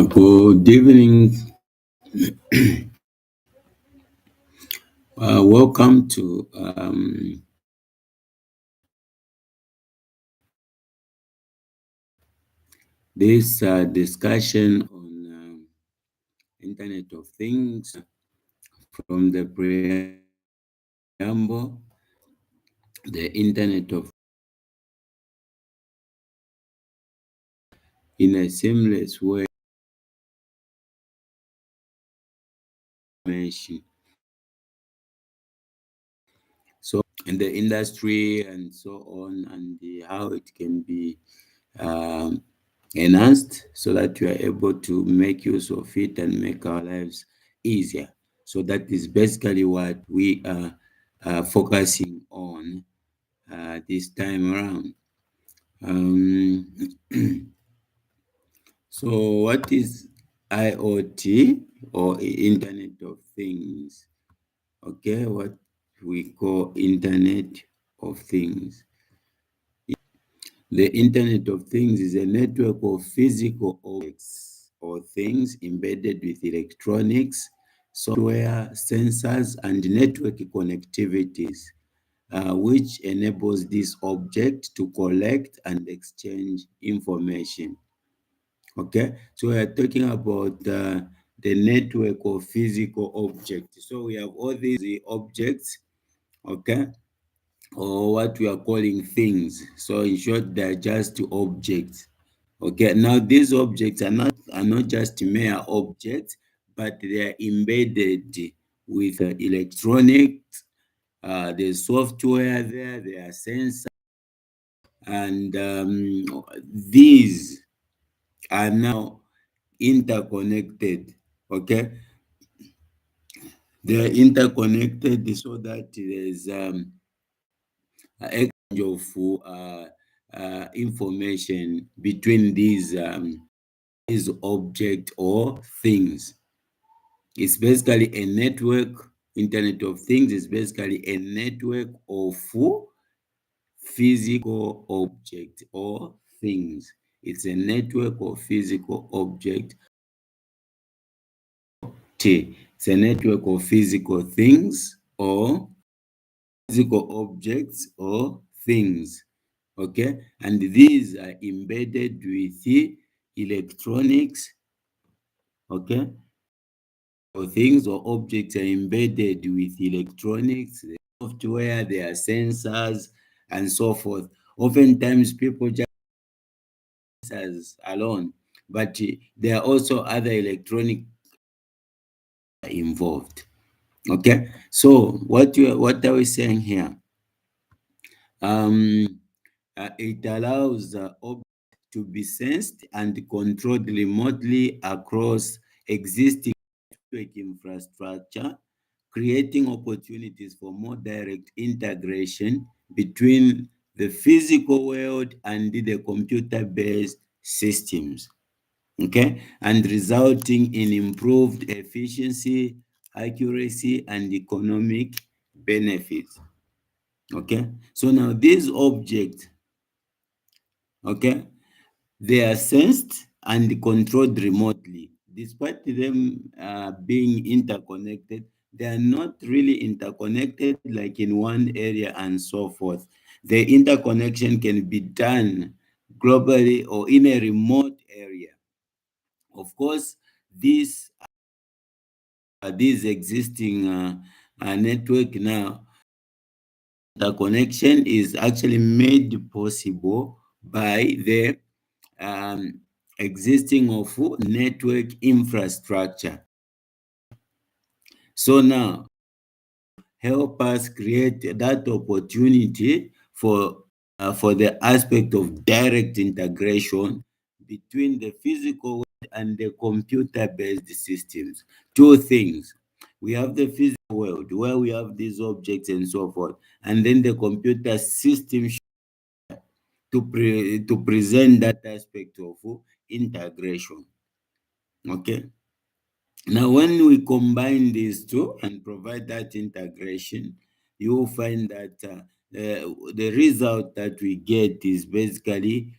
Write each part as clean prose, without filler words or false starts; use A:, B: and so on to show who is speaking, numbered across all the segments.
A: Good evening. Welcome to this discussion on Internet of Things. From the preamble, the Internet of in a seamless way mention. So in the industry and so on, and how it can be um, enhanced so that you are able to make use of it and make our lives easier. So that is basically what we are focusing on this time around. Um, so what is IoT or Internet of Things? Okay, what we call Internet of Things. The Internet of Things is a network of physical objects or things embedded with electronics, software, sensors, and network connectivities, which enables this object to collect and exchange information. Okay, so we are talking about the network of physical objects. So we have all these objects, okay, or what we are calling things. So in short, they're just objects. Okay, now these objects are not just mere objects, but they are embedded with electronics. There's software there are sensors, and these are now interconnected. Okay, they are interconnected so that there's exchange of information between these objects or things. It's basically a network. Internet of Things is basically a network of physical objects or things. It's a network of physical objects. It's a network of physical things or physical objects or things. Okay, and these are embedded with the electronics. Okay, or things or objects are embedded with electronics, the software, their sensors, and so forth. Oftentimes, people just sensors alone, but there are also other electronic involved. Okay, so what are we saying here? Um, it allows objects to be sensed and controlled remotely across existing network infrastructure, creating opportunities for more direct integration between the physical world and the computer-based systems. Okay, and resulting in improved efficiency, accuracy, and economic benefits. Okay, so now these objects, okay, they are sensed and controlled remotely. despite them being interconnected, they are not really interconnected like in one area and so forth. The interconnection can be done globally or in a remote area. Of course, this existing network now, the connection is actually made possible by the um, existing of network infrastructure. So now, help us create that opportunity for the aspect of direct integration between the physical world and the computer-based systems. Two things. We have the physical world where we have these objects and so forth, and then the computer system to present that aspect of integration. Okay. Now, when we combine these two and provide that integration, you will find that the result that we get is basically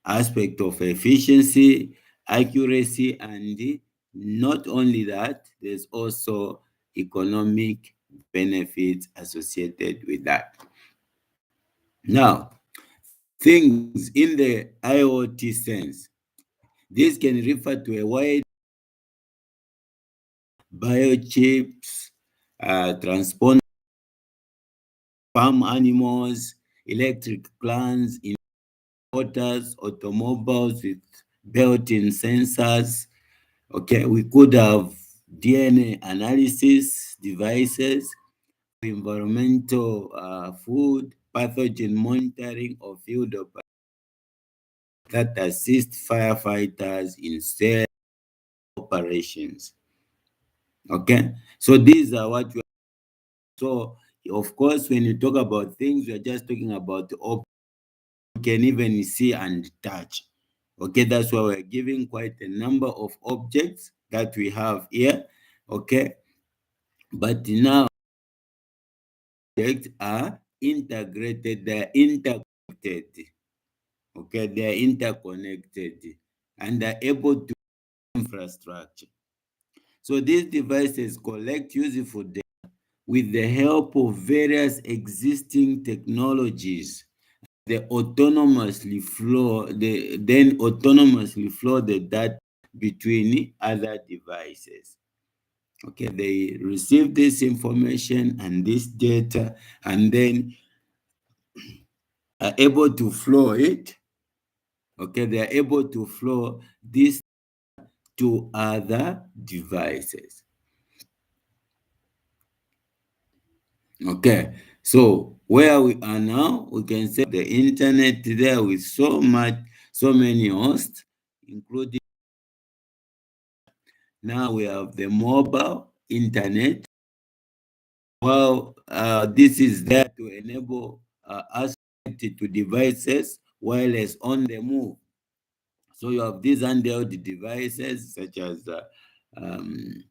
A: aspect of efficiency, accuracy, and not only that, there's also economic benefits associated with that. Now, things in the IoT sense, this can refer to a wide biochips, transponder, farm animals, electric plants, inverters, automobiles with built-in sensors. Okay, we could have DNA analysis devices, environmental food, pathogen monitoring, or field that assist firefighters in safe operations. Okay, so these are what we. So of course, when you talk about things, we are just talking about the you can even see and touch. Okay, that's why we're giving quite a number of objects that we have here. Okay, but now objects are integrated, they're interconnected. Okay, they're interconnected and they're able to infrastructure. So these devices collect useful data with the help of various existing technologies. Then autonomously flow the data between other devices. Okay, they receive this information and this data and then are able to flow it. Okay, they are able to flow this to other devices. Okay, so where we are now, we can say the internet there with so many hosts, including now we have the mobile internet. Well, this is there to enable us to devices wireless on the move. So you have these handheld devices such as um,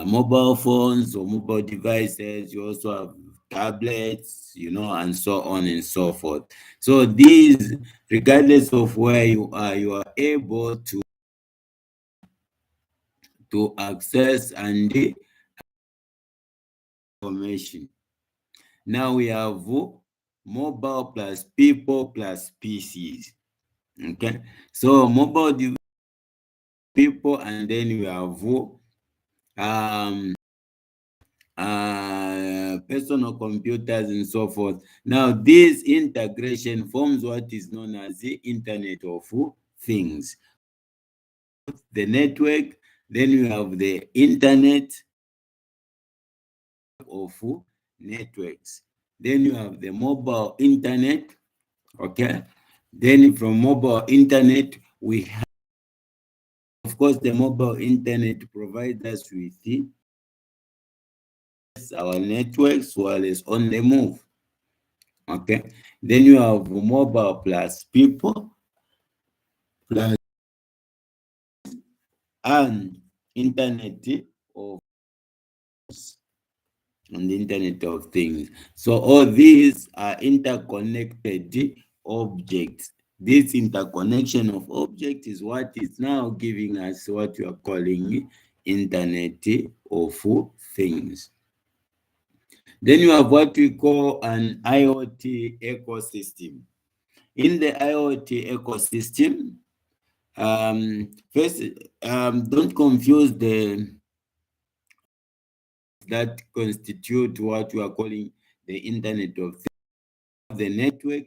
A: mobile phones or mobile devices. You also have tablets, and so on and so forth. So these, regardless of where you are able to access and information. Now we have mobile plus people plus PCs. Okay, so people, and then we have um personal computers and so forth. Now this integration forms what is known as the Internet of Things. The network, then you have the internet of networks. Then you have the mobile internet. Okay, then from mobile internet we have, of course, the mobile internet provides us with our networks while it's on the move. Okay, then you have mobile plus people plus and internet of and the internet of things. So all these are interconnected objects This interconnection of objects is what is now giving us what we are calling Internet of Things. Then you have what we call an IoT ecosystem. In the IoT ecosystem, first, don't confuse that constitute what we are calling the Internet of Things. The network,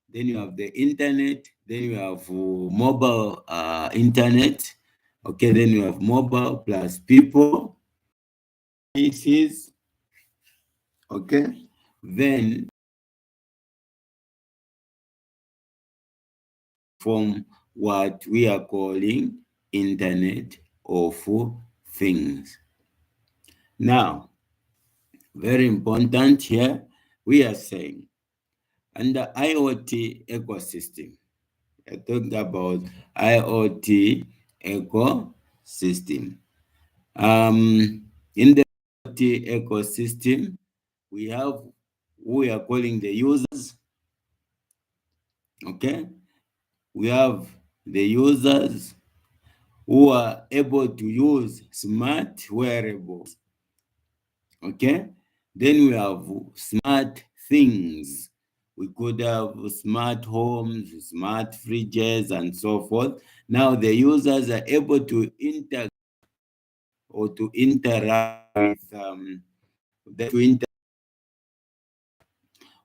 A: then you have the internet, then you have mobile internet. Okay, then you have mobile plus people, pieces. Okay, then from what we are calling Internet of Things. Now, very important here, we are saying under IoT ecosystem, I talked about IoT ecosystem. In the IoT ecosystem, we have who we are calling the users. Okay, we have the users who are able to use smart wearables. Okay, then we have smart things. We could have smart homes, smart fridges, and so forth. Now the users are able to interact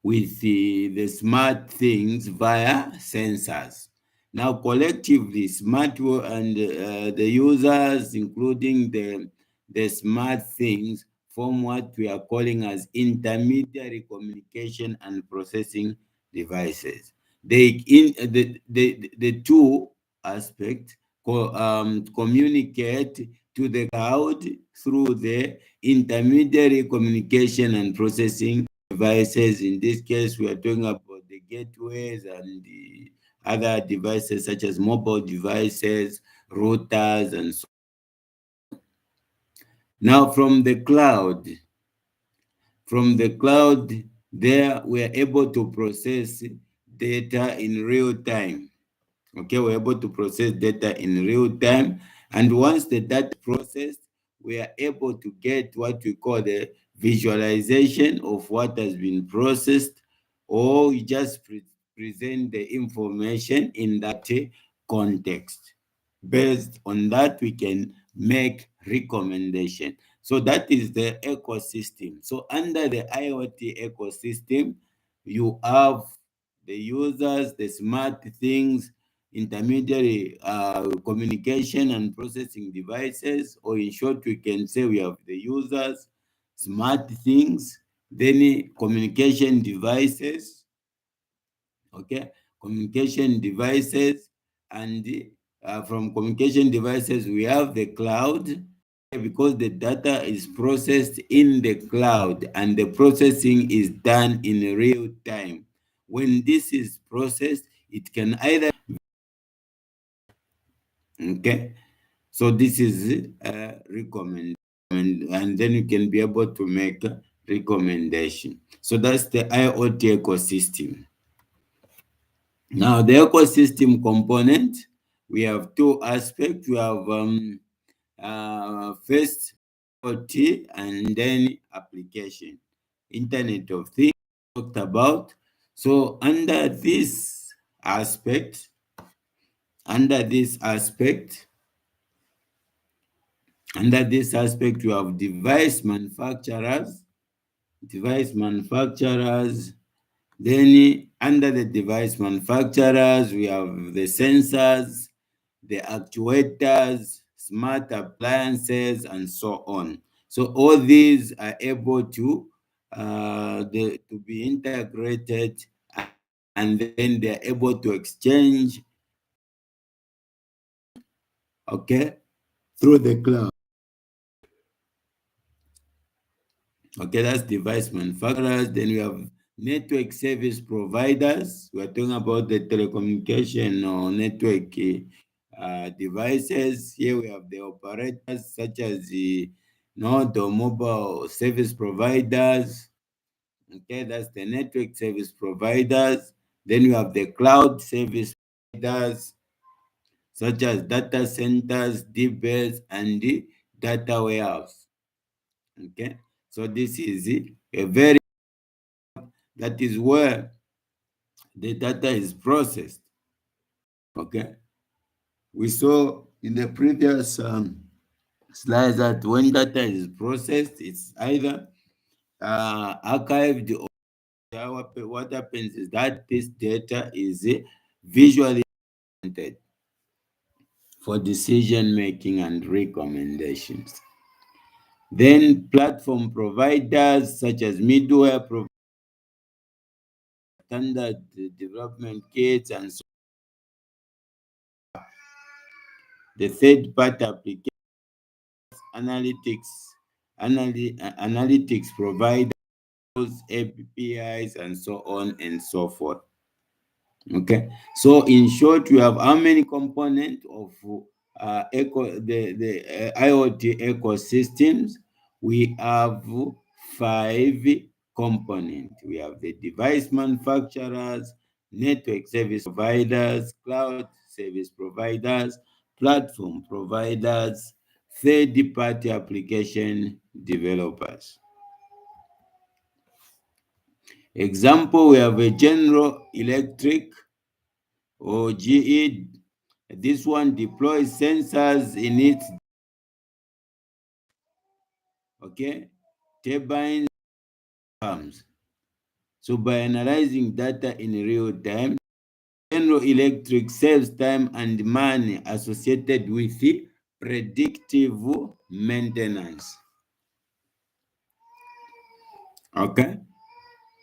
A: with the smart things via sensors. Now, collectively, and the users, including the smart things, form what we are calling as intermediary communication and processing devices. The two aspects communicate to the cloud through the intermediary communication and processing devices. In this case, we are talking about the gateways and the other devices such as mobile devices, routers, and so on. Now, from the cloud, there we are able to process data in real time. Okay, we're able to process data in real time. And once the data is processed, we are able to get what we call the visualization of what has been processed, or we just present the information in that context. Based on that, we can make recommendation. So that is the ecosystem. So under the IoT ecosystem, you have the users, the smart things, intermediary communication and processing devices, or in short, we can say we have the users, smart things, then communication devices, okay, communication devices, and from communication devices, we have the cloud, because the data is processed in the cloud and the processing is done in real time. When this is processed, it can either, okay, so this is recommend, and then you can be able to make a recommendation. So that's the IoT ecosystem. Now the ecosystem component, we have two aspects. We have first IoT and then application, Internet of Things talked about. So under this aspect, you have device manufacturers. Then under the device manufacturers, we have the sensors, the actuators, smart appliances, and so on. So all these are able to be integrated, and then they're able to exchange, okay, through the cloud. Okay, that's device manufacturers. Then we have network service providers. We're talking about the telecommunication or network devices. Here we have the operators such as the mobile service providers. Okay, that's the network service providers. Then you have the cloud service providers such as data centers, DBAs, and the data warehouse. Okay, so this is a very that is where the data is processed. Okay, we saw in the previous slides that when data is processed, it's either archived, or what happens is that this data is visually presented for decision making and recommendations. Then platform providers such as middleware standard development kits and so the third party application analytics providers, APIs, and so on and so forth. Okay, so in short, we have how many components of the IoT ecosystems? We have 5 components. We have the device manufacturers, network service providers, cloud service providers, platform providers, third-party application developers. Example, we have a General Electric or GE. This one deploys sensors in its turbines farms. So by analyzing data in real time, General Electric saves time and money associated with the predictive maintenance. Okay,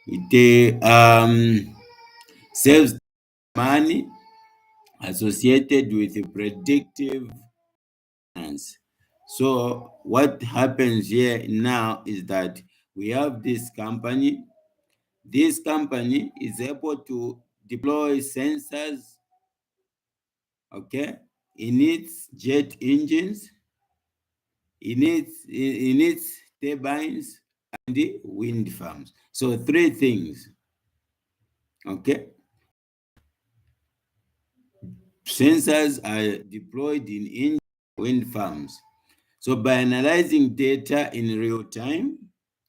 A: it saves money associated with the predictive maintenance. So what happens here now is that we have this company. This company is able to deploy sensors, okay, in its jet engines, in its turbines, and the wind farms. So 3 things, okay. Sensors are deployed in wind farms. So by analyzing data in real time,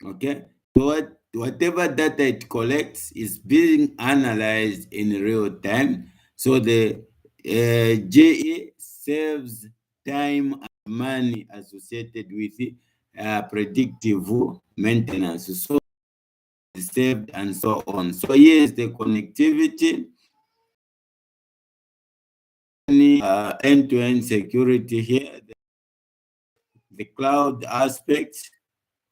A: okay, so whatever data it collects is being analyzed in real time. So the GE saves time and money associated with predictive maintenance. So it's saved and so on. So here's the connectivity, end-to-end security here, the cloud aspect,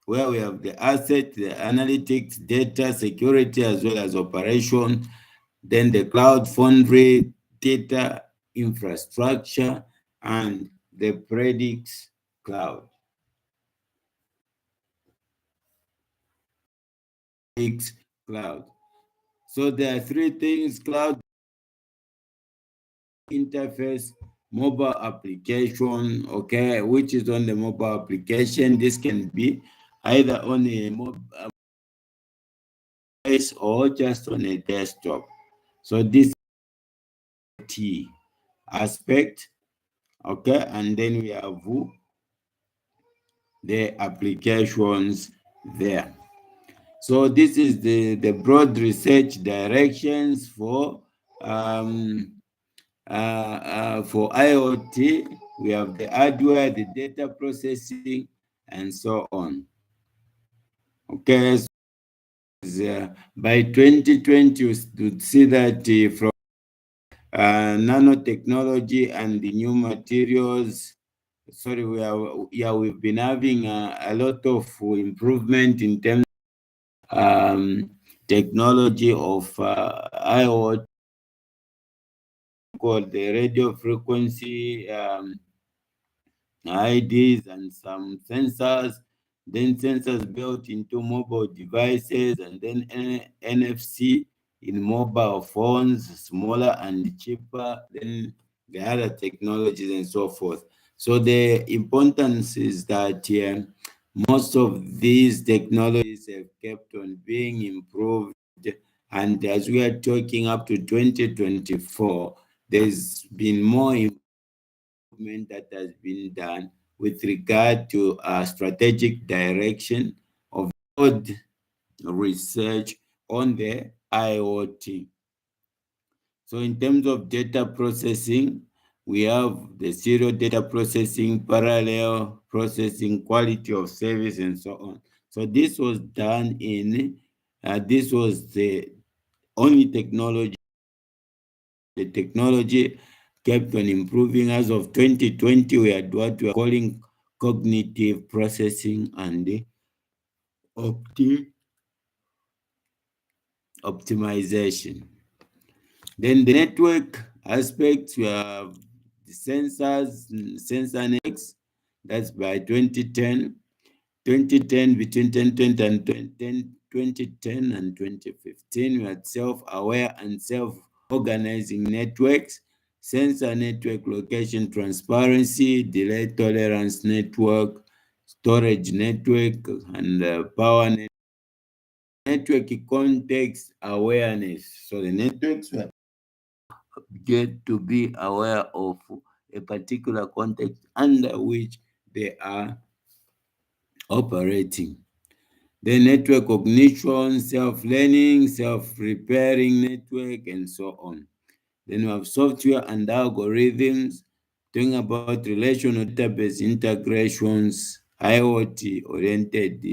A: where we have the asset, the analytics, data security, as well as operation. Then the cloud foundry, data infrastructure, and the predicts cloud. Cloud. So there are 3 things: cloud interface, mobile application, okay, which is on the mobile application. This can be either on a mobile device or just on a desktop. So this T aspect, okay, and then we have the applications there. So this is the broad research directions for IoT. We have the hardware, the data processing, and so on. Okay, so by 2020, you would see that from nanotechnology and the new materials. Sorry, we've been having a lot of improvement in terms of technology of IoT, called the radio frequency IDs and some sensors, then sensors built into mobile devices, and then NFC in mobile phones, smaller and cheaper than the other technologies and so forth. So the importance is that most of these technologies have kept on being improved, and as we are talking up to 2024, there's been more improvement that has been done with regard to strategic direction of broad research on the IoT. So in terms of data processing, we have the serial data processing, parallel processing, quality of service, and so on. So this was done this was the only technology. The technology kept on improving. As of 2020, we had what we are calling cognitive processing and the opti- optimization. Then the network aspects, we have the sensor networks. That's by 2010. 2010, between 2020 and 2010 and 2015, we had self-aware and self-organizing networks, sensor network location transparency, delay tolerance network, storage network, and power network context awareness. So the networks were get to be aware of a particular context under which they are operating. The network cognition, self-learning, self-repairing network, and so on. Then we have software and algorithms, talking about relational database integrations, IoT-oriented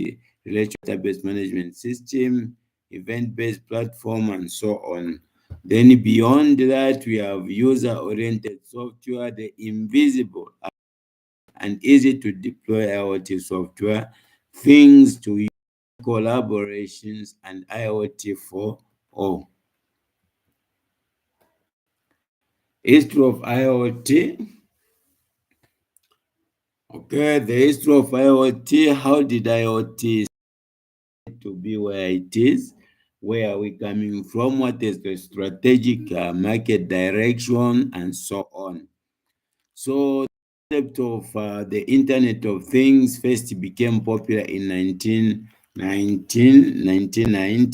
A: relational database management system, event-based platform, and so on. Then beyond that, we have user-oriented software, the invisible and easy to deploy IoT software, things to use, collaborations, and IoT for all. History of IoT. Okay, the history of IoT. How did IoT to be where it is? Where are we coming from? What is the strategic market direction, and so on? So, the concept of the Internet of Things first became popular in 1999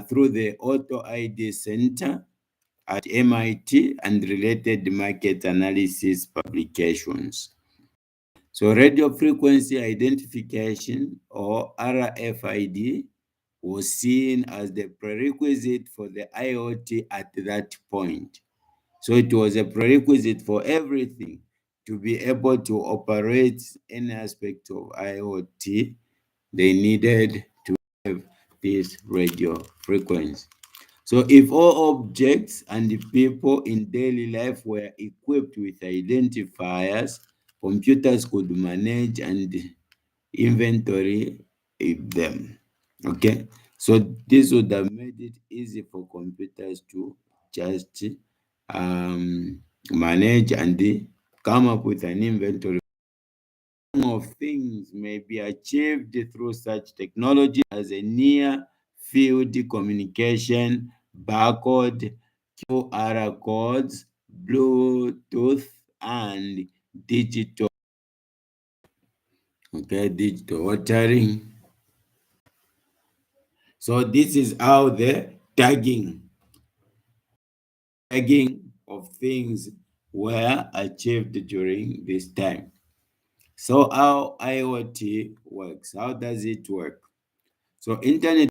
A: through the Auto ID Center at MIT and related market analysis publications. So, radio frequency identification, or RFID, was seen as the prerequisite for the IoT at that point. So, it was a prerequisite for everything to be able to operate any aspect of IoT. They needed to have this radio frequency. So if all objects and the people in daily life were equipped with identifiers, computers could manage and inventory them. Okay, so this would have made it easy for computers to just manage and come up with an inventory of things may be achieved through such technology as a near field communication, barcode, QR codes, Bluetooth, and digital, okay, digital watering. So this is how the tagging of things were achieved during this time. So how IoT works? How does it work? So internet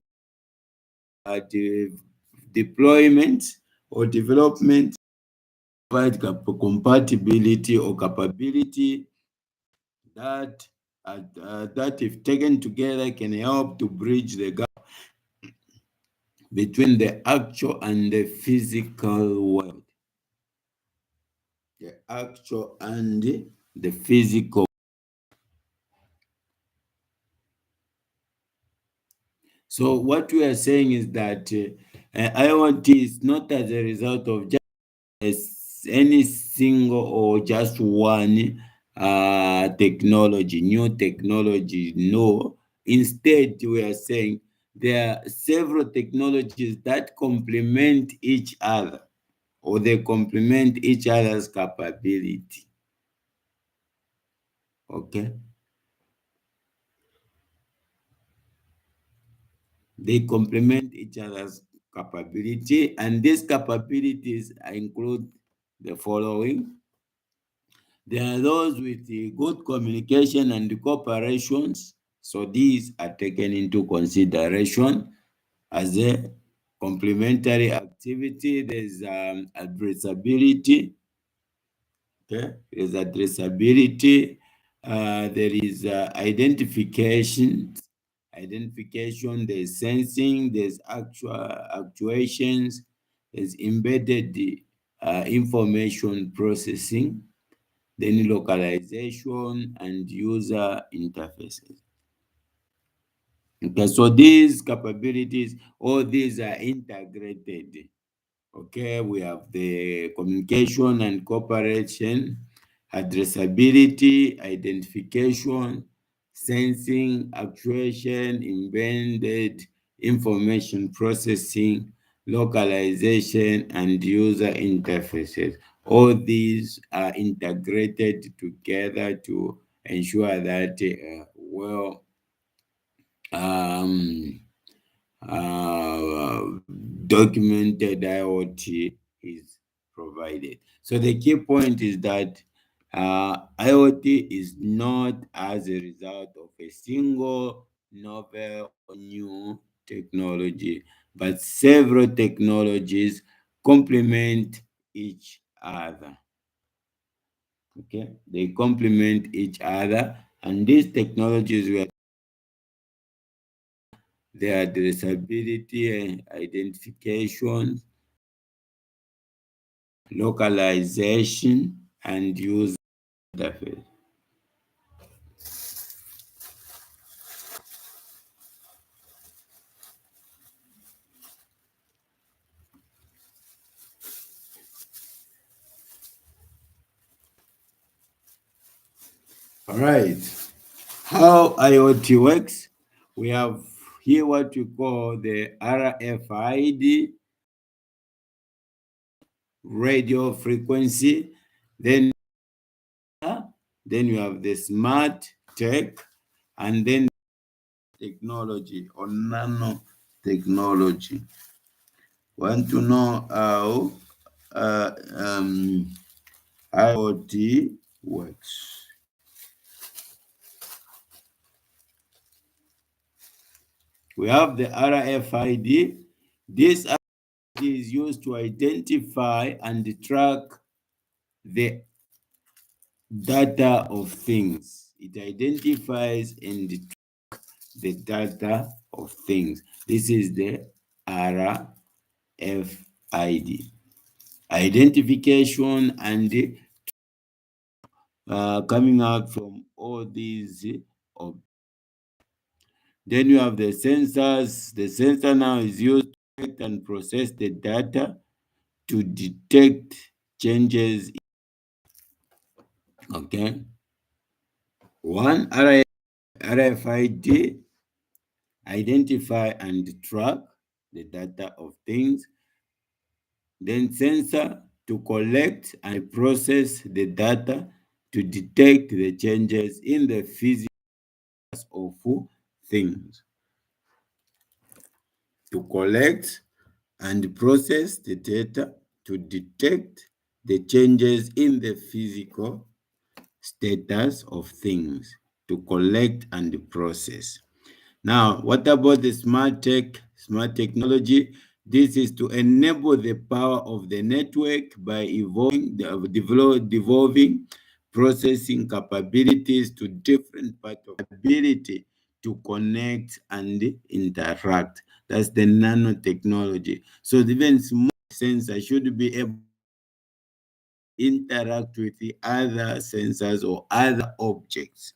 A: deployment or development provide compatibility or capability that that if taken together can help to bridge the gap between the actual and the physical world. The actual and the physical. So what we are saying is that IoT is not as a result of just any single or just one technology, new technology. No, instead, we are saying there are several technologies that complement each other or they complement each other's capability. Okay, they complement each other's capability, and these capabilities include the following. There are those with the good communication and cooperations, so these are taken into consideration as a complementary activity. There's addressability. Okay, there's addressability. There is identification. There's sensing. There's actuations. There's embedded information processing. Then localization and user interfaces. Okay, so these capabilities, all these are integrated. Okay, we have the communication and cooperation, addressability, identification, sensing, actuation, embedded information processing, localization, and user interfaces. All these are integrated together to ensure that um, uh, documented IoT is provided. So the key point is that IoT is not as a result of a single novel or new technology, but several technologies complement each other. Okay, they complement each other, and these technologies were their addressability and identification, localization, and user interface. All right. How IoT works? We have here what we call the RFID, radio frequency. Then you have the smart tech, and then technology or nanotechnology. Want to know how IoT works? We have the RFID. This RFID is used to identify and track the data of things. It identifies and the data of things. This is the RFID. Identification and coming out from all these then you have the sensors. The sensor now is used to collect and process the data to detect changes. Okay. One RFID identify and track the data of things. Then sensor to collect and process the data to detect the changes in the physics of things. To collect and process the data to detect the changes in the physical status of things, to collect and process. Now, what about the smart smart technology? This is to enable the power of the network by devolving processing capabilities to different parts of the ability to connect and interact. That's the nanotechnology. So even small sensor should be able to interact with the other sensors or other objects.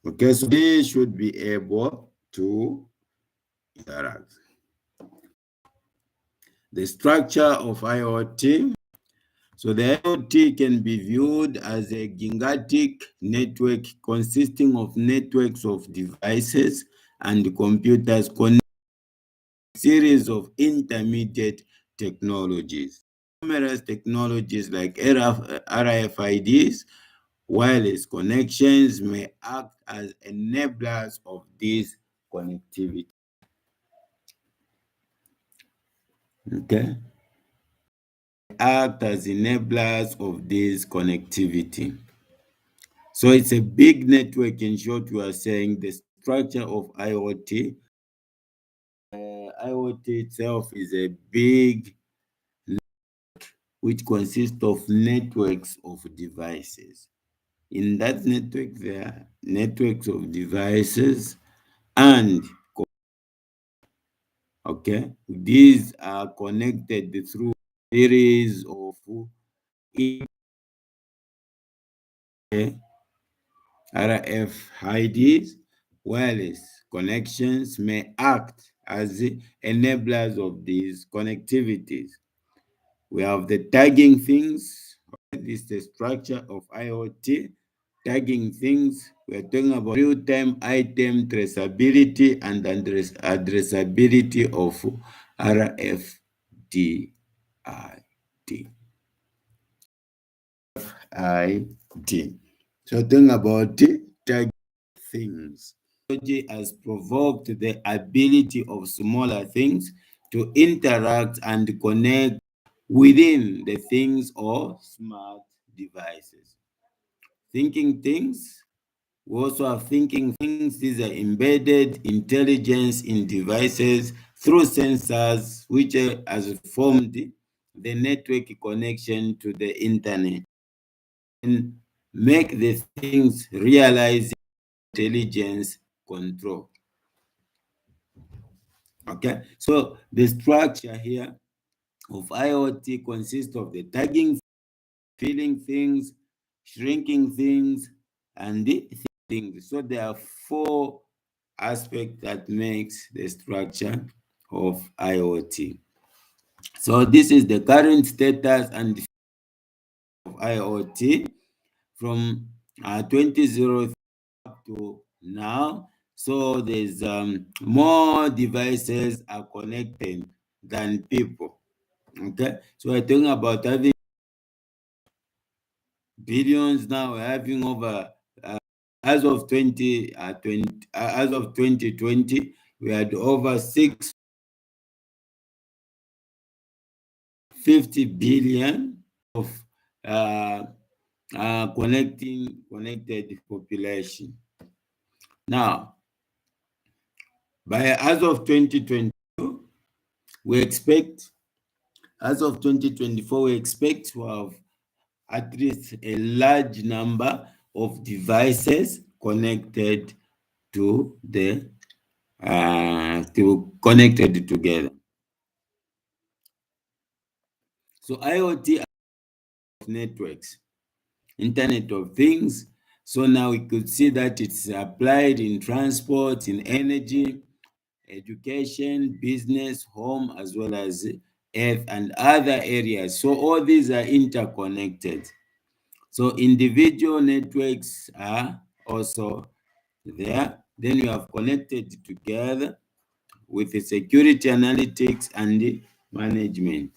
A: Okay, so they should be able to interact. The structure of IoT. So the IoT can be viewed as a gigantic network consisting of networks of devices and computers connected to a series of intermediate technologies. Numerous technologies like RFIDs, wireless connections may act as enablers of this connectivity. Okay, act as enablers of this connectivity. So it's a big network. In short, we are saying the structure of IoT. IoT itself is a big, which consists of networks of devices. In that network, there are networks of devices and okay, these are connected through series of RFIDs. Wireless connections may act as enablers of these connectivities. We have the tagging things. This is the structure of IoT. Tagging things. We're talking about real-time item traceability and addressability of RFID. So talking about tagging things. Technology has provoked the ability of smaller things to interact and connect within the things or smart devices. Thinking things, we also have thinking things. These are embedded intelligence in devices through sensors, which has formed the network connection to the internet and make the things realize intelligence control. Okay, so the structure here of IoT consists of the tagging, filling things, shrinking things, and the things. So there are four aspects that makes the structure of IoT. So this is the current status and of IoT from 2003 up to now. So there's more devices are connected than people. Okay, so we're talking about having billions now. We're having over as of 2020, we had over 650 billion of uh, connected population. Now, by as of 2022, we expect, as of 2024, we expect to have at least a large number of devices connected to the to connected together. So IoT networks, Internet of Things. So now we could see that it's applied in transport, in energy, education, business, home, as well as earth and other areas. So all these are interconnected. So individual networks are also there. Then you have connected together with the security analytics and the management.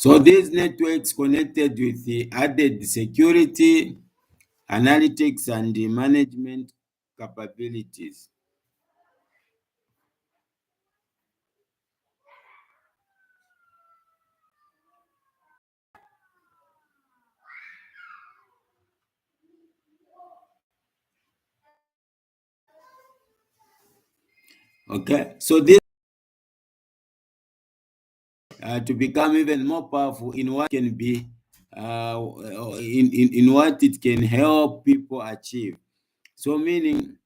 A: So these networks connected with the added security, analytics, and the management capabilities. Okay, so this to become even more powerful in what can be in what it can help people achieve. So meaning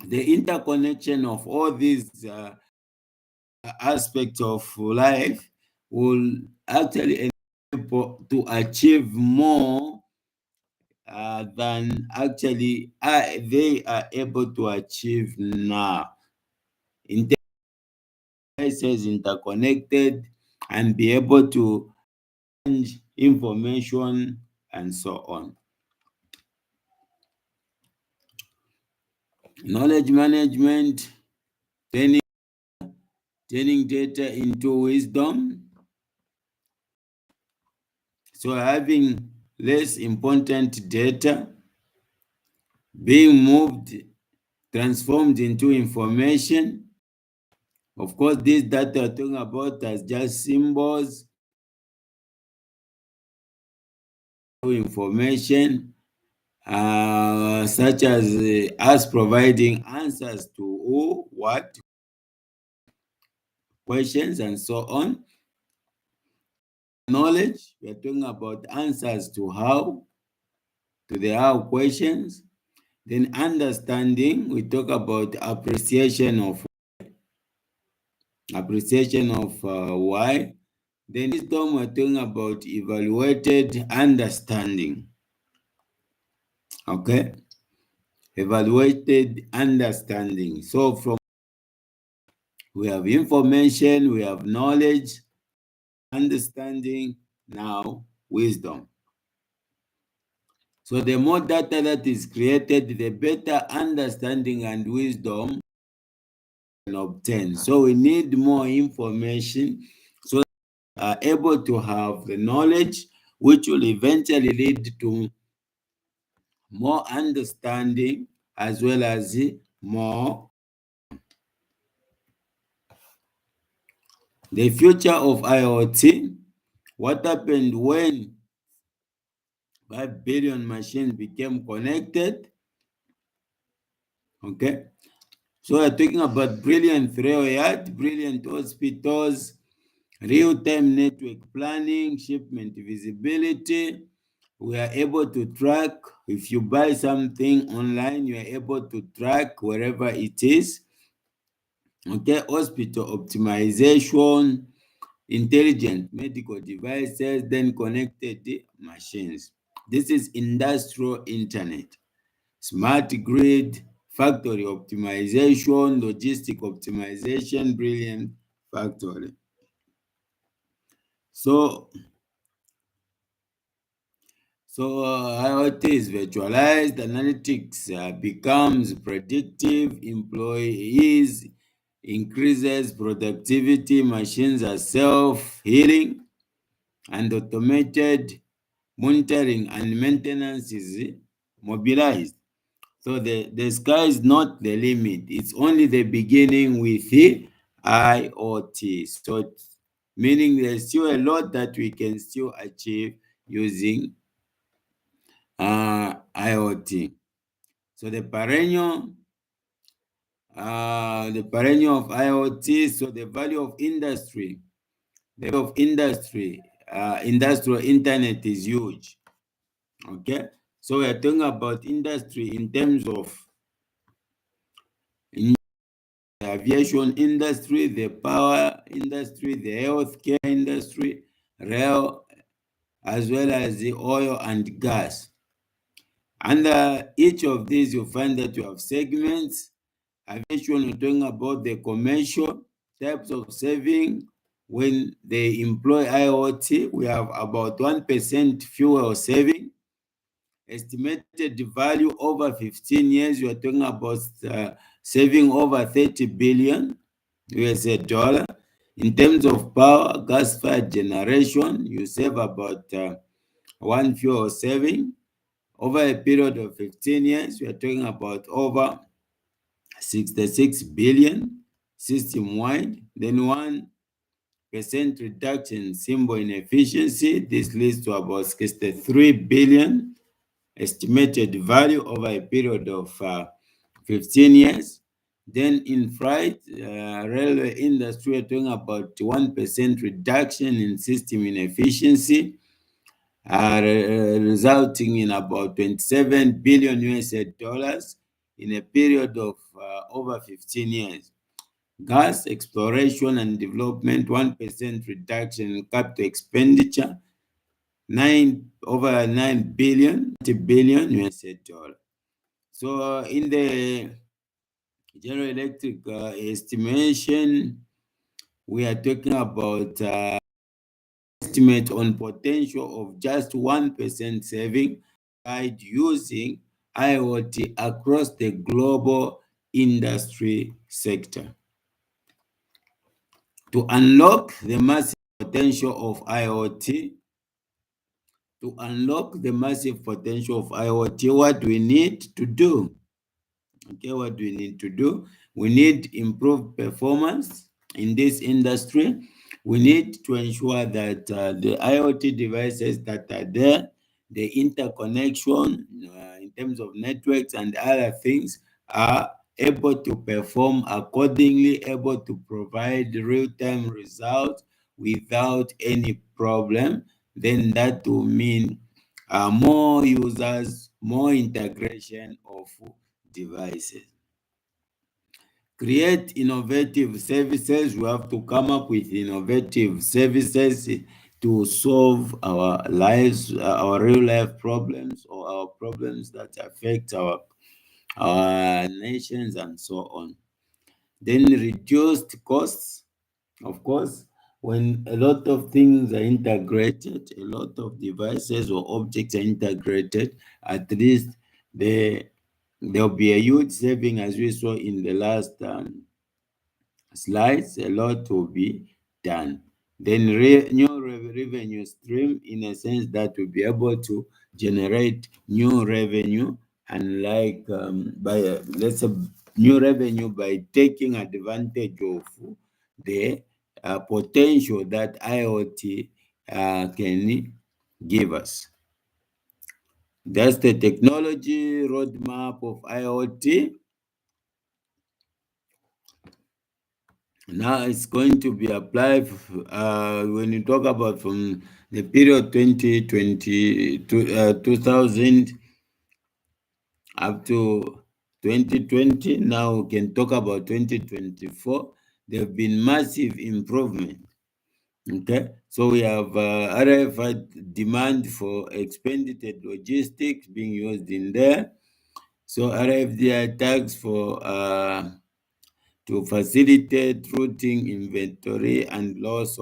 A: the interconnection of all these aspects of life will actually enable people to achieve more than actually they are able to achieve now. Devices interconnected and be able to change information and so on. Knowledge management, training, turning data into wisdom. So having less important data being moved, transformed into information. Of course, this data we're talking about as just symbols, information, such as us providing answers to who, what, questions, and so on. Knowledge, we're talking about answers to how, to the how questions. Then understanding, we talk about appreciation of why. Then wisdom, we're talking about evaluated understanding. Okay, evaluated understanding. So from we have information, we have knowledge, understanding, now wisdom. So the more data that is created, the better understanding and wisdom can obtain. So we need more information so that we are able to have the knowledge which will eventually lead to more understanding as well as more. The future of IoT, what happened when 5 billion machines became connected? Okay, so we're talking about brilliant rail yard, brilliant hospitals, real-time network planning, shipment visibility. We are able to track. If you buy something online, you are able to track wherever it is. Okay, hospital optimization, intelligent medical devices, then connected machines. This is industrial internet, smart grid, factory optimization, logistic optimization, brilliant factory. So IoT is virtualized, analytics becomes predictive, employees increases productivity, machines are self-healing, and automated monitoring and maintenance is mobilized. So the sky is not the limit. It's only the beginning with the IoT. So meaning there's still a lot that we can still achieve using IoT. So the perennial of IoT, so the value of industry, industrial internet is huge. Okay, so we're talking about industry in terms of in the aviation industry, the power industry, the healthcare industry, rail, as well as the oil and gas. Under each of these, you find that you have segments. Aviation, we're talking about the commercial types of saving. When they employ IoT, we have about 1% fuel saving. Estimated value over 15 years, we are talking about saving over 30 billion USA dollar. In terms of power, gas-fired generation, you save about one fuel saving. Over a period of 15 years, we are talking about over 66 billion system-wide. Then 1% reduction in symbol inefficiency. This leads to about 63 billion estimated value over a period of 15 years. Then in freight, railway industry, we're talking about 1% reduction in system inefficiency, resulting in about 27 billion USA dollars in a period of over 15 years. Gas exploration and development, 1% reduction in capital expenditure, over 9 billion, USA dollar. So in the General Electric estimation, we are talking about estimate on potential of just 1% saving by using IoT across the global industry sector. To unlock the massive potential of IoT, what we need to do? Okay, what do we need to do? We need improved performance in this industry. We need to ensure that the IoT devices that are there, the interconnection in terms of networks and other things, are able to perform accordingly, able to provide real-time results without any problem. Then that will mean more users, more integration of devices. Create innovative services. We have to come up with innovative services to solve our lives, our real life problems, or our problems that affect our nations and so on. Then reduced costs. Of course, when a lot of things are integrated, a lot of devices or objects are integrated, at least there'll be a huge saving, as we saw in the last slides. A lot will be done. Then new revenue stream, in a sense that will be able to generate new revenue, and like by let's say new revenue by taking advantage of the potential that IoT can give us. That's the technology roadmap of IoT. Now it's going to be applied when you talk about from the period 2020 to 2000 up to 2020. Now we can talk about 2024. There have been massive improvement. Okay, so we have RFI demand for expanded logistics being used in there. So RFDI tags for to facilitate routing, inventory, and loss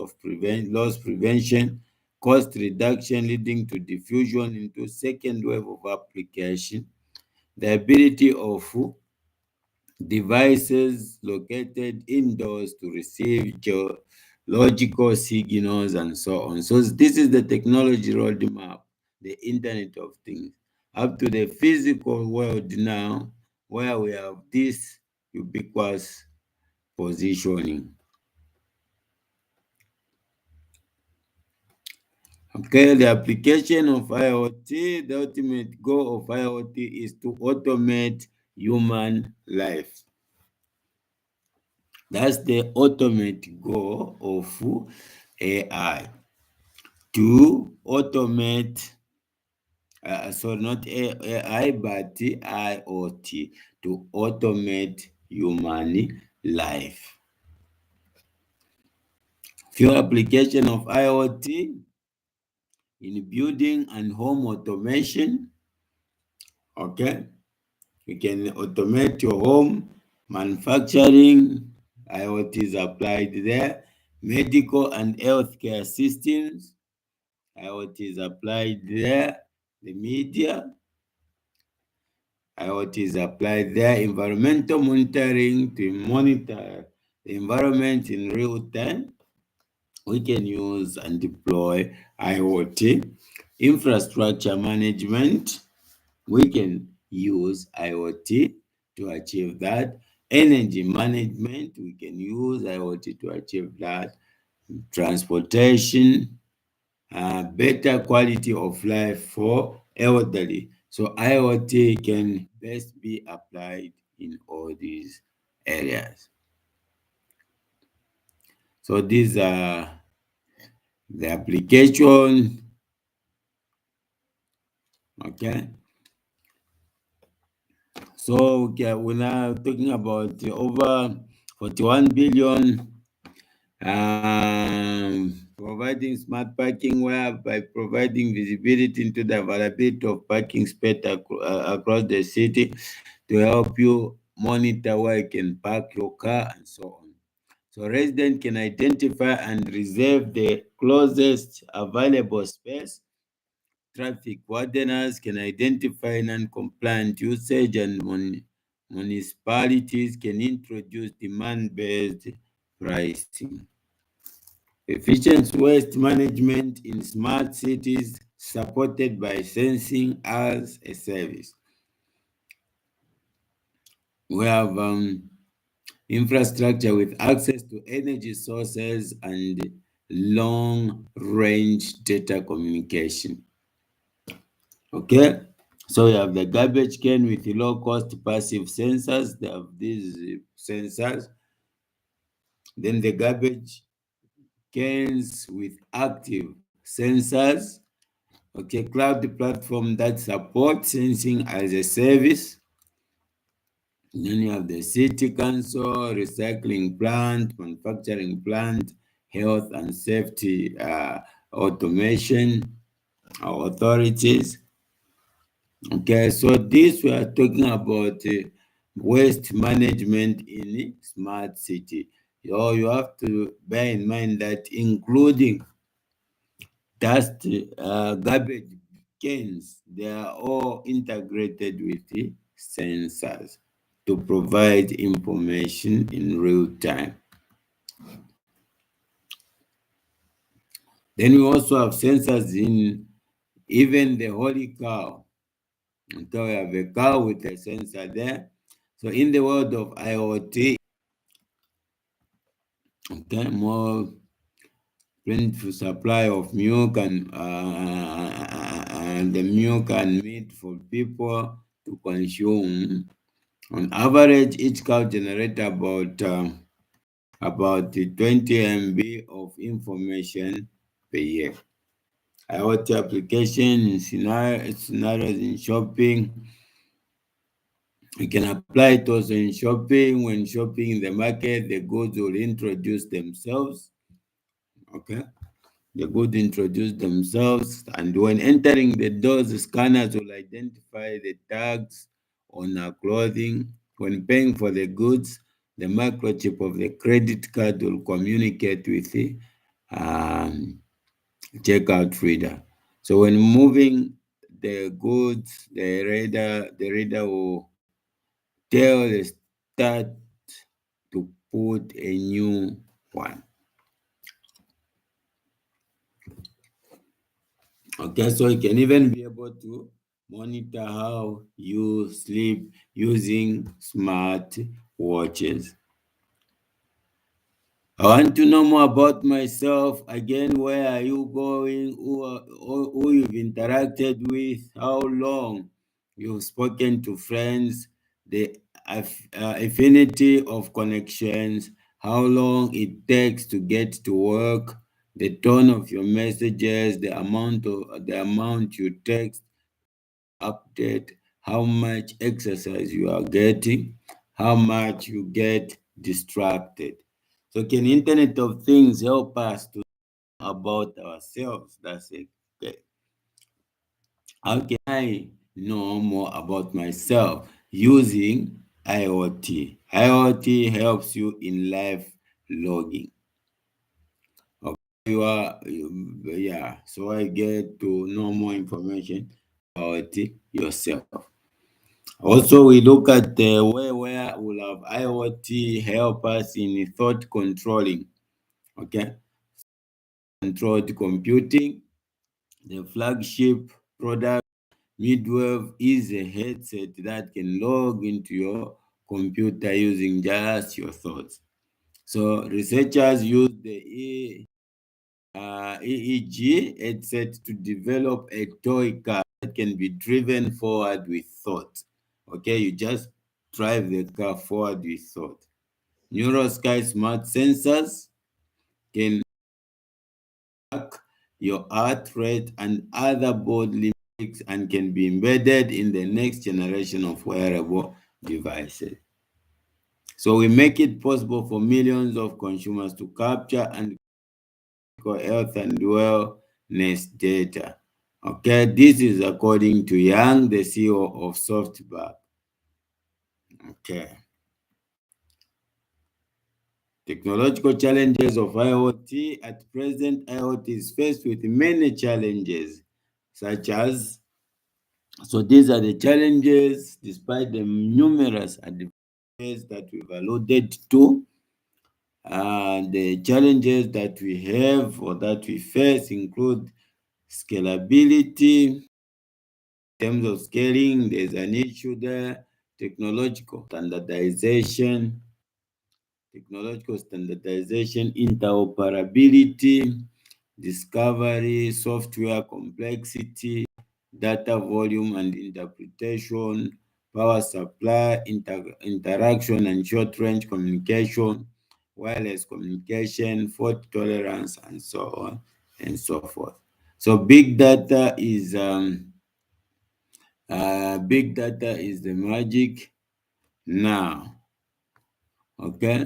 A: prevention, cost reduction leading to diffusion into second wave of application, the ability of devices located indoors to receive geological signals and so on. So this is the technology roadmap, the Internet of Things, up to the physical world now, where we have this ubiquitous positioning. Okay, the application of IoT, the ultimate goal of IoT is to automate human life. That's the ultimate goal of AI, to automate, so not AI, but IoT, to automate human life. Few application of IoT in building and home automation. Okay, you can automate your home, manufacturing, IoT is applied there, medical and healthcare systems, IoT is applied there, the media, IoT is applied there, environmental monitoring to monitor the environment in real time. We can use and deploy IoT. Infrastructure management, we can use IoT to achieve that. Energy management, we can use IoT to achieve that. Transportation, better quality of life for elderly. So IoT can best be applied in all these areas. So these are the application. Okay. So okay, we're now talking about over 41 billion providing smart parking, whereby providing visibility into the availability of parking space across the city to help you monitor where you can park your car and so on. So residents can identify and reserve the closest available space. Traffic wardens can identify non-compliant usage, and municipalities can introduce demand-based pricing. Efficient waste management in smart cities supported by sensing as a service. We have infrastructure with access to energy sources and long range data communication. Okay, so we have the garbage can with low cost passive sensors. They have these sensors. Then the garbage cans with active sensors. Okay, cloud platform that supports sensing as a service. Then you have the city council, recycling plant, manufacturing plant, health and safety automation authorities. Okay, so this we are talking about waste management in smart city. You have to bear in mind that including dust, garbage cans, they are all integrated with the sensors to provide information in real time. Then we also have sensors in even the holy cow. Okay, we have a cow with a sensor there. So in the world of IoT, okay, more plentiful supply of milk and the milk and meat for people to consume. On average, each cow generates about 20 MB of information per year. IoT application scenarios in shopping. You can apply it also in shopping. When shopping in the market, the goods will introduce themselves. Okay. The goods introduce themselves, and when entering the doors, the scanners will identify the tags on our clothing. When paying for the goods, the microchip of the credit card will communicate with the um, checkout reader. So when moving the goods, the reader will tell the start to put a new one. Okay, so you can even be able to monitor how you sleep using smart watches. I want to know more about myself. Again, where are you going? Who you've interacted with? How long you've spoken to friends? The affinity of connections. How long it takes to get to work? The tone of your messages. The amount you text. Update. How much exercise you are getting. How much you get distracted. So can Internet of Things help us to know about ourselves? That's it. Okay. How can I know more about myself using IoT? IoT helps you in live logging. Okay. Yeah. So I get to know more information about yourself. Also, we look at where will have IoT help us in thought controlling. Okay. Controlled computing. The flagship product, Midwave, is a headset that can log into your computer using just your thoughts. So researchers use the EEG headset to develop a toy car that can be driven forward with thought. Okay, you just drive the car forward with thought. Neurosky smart sensors can track your heart rate and other bodily metrics and can be embedded in the next generation of wearable devices. So we make it possible for millions of consumers to capture and health and wellness data. Okay, this is according to Yang, the CEO of SoftBank. Okay. Technological challenges of IoT. At present, IoT is faced with many challenges, such as, so these are the challenges despite the numerous advantages that we've alluded to. The challenges that we have or that we face include scalability. In terms of scaling, there's an issue there. Technological standardization, interoperability, discovery, software complexity, data volume and interpretation, power supply, interaction and short range communication, wireless communication, fault tolerance, and so on and so forth. So big data is the magic now. Okay,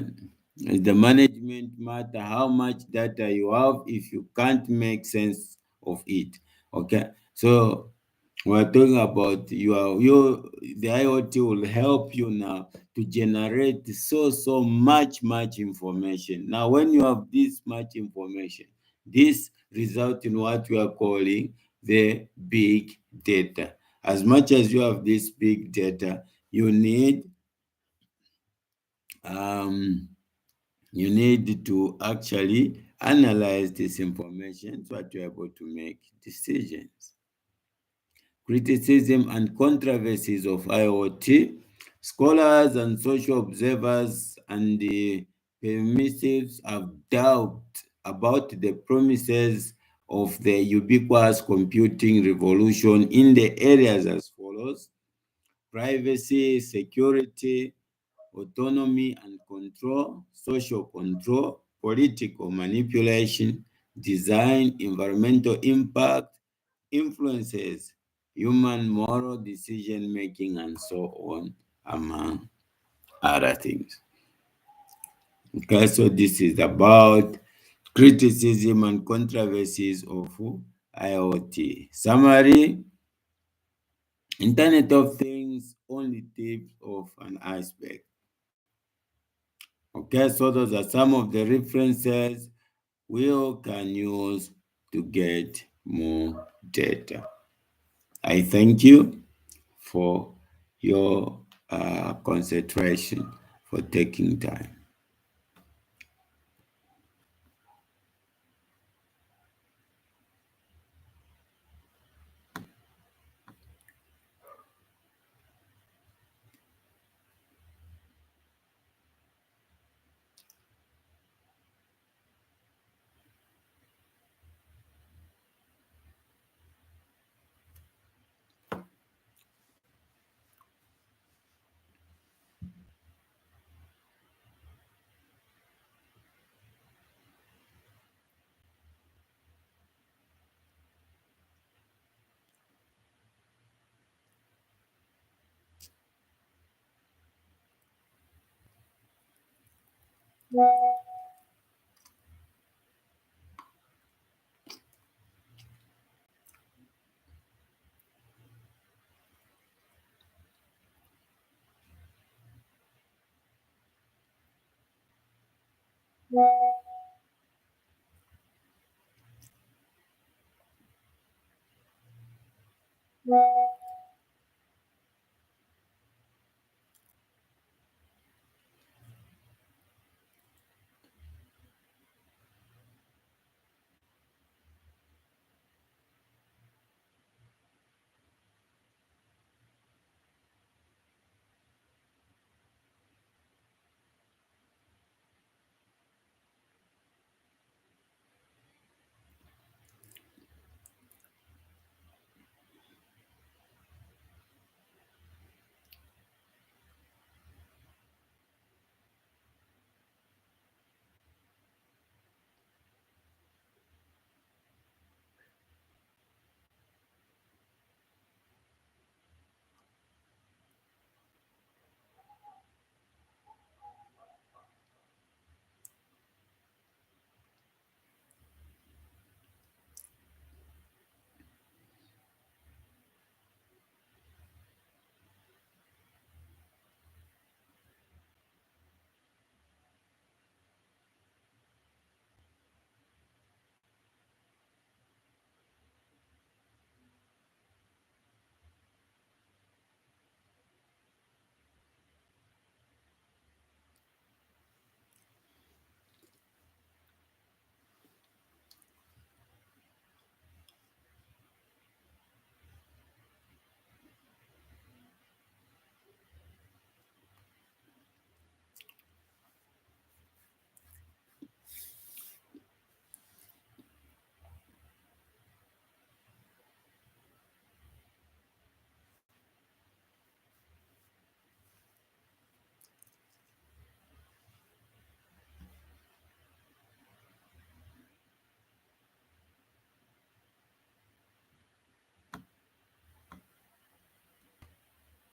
A: the management matter how much data you have if you can't make sense of it. Okay, so we're talking about the IoT will help you now to generate so much information. Now, when you have this much information, this result in what we are calling the big data. As much as you have this big data, you need um you need to actually analyze this information so that you're able to make decisions. Criticism and controversies of IoT. Scholars and social observers and the permissives have doubt about the promises of the ubiquitous computing revolution in the areas as follows: privacy, security, autonomy and control, social control, political manipulation, design, environmental impact, influences, human moral decision making, and so on, among other things. Okay, so this is about criticism and controversies of IoT. Summary: Internet of Things, only tip of an iceberg. Okay, so those are some of the references we all can use to get more data. I thank you for your concentration, for taking time.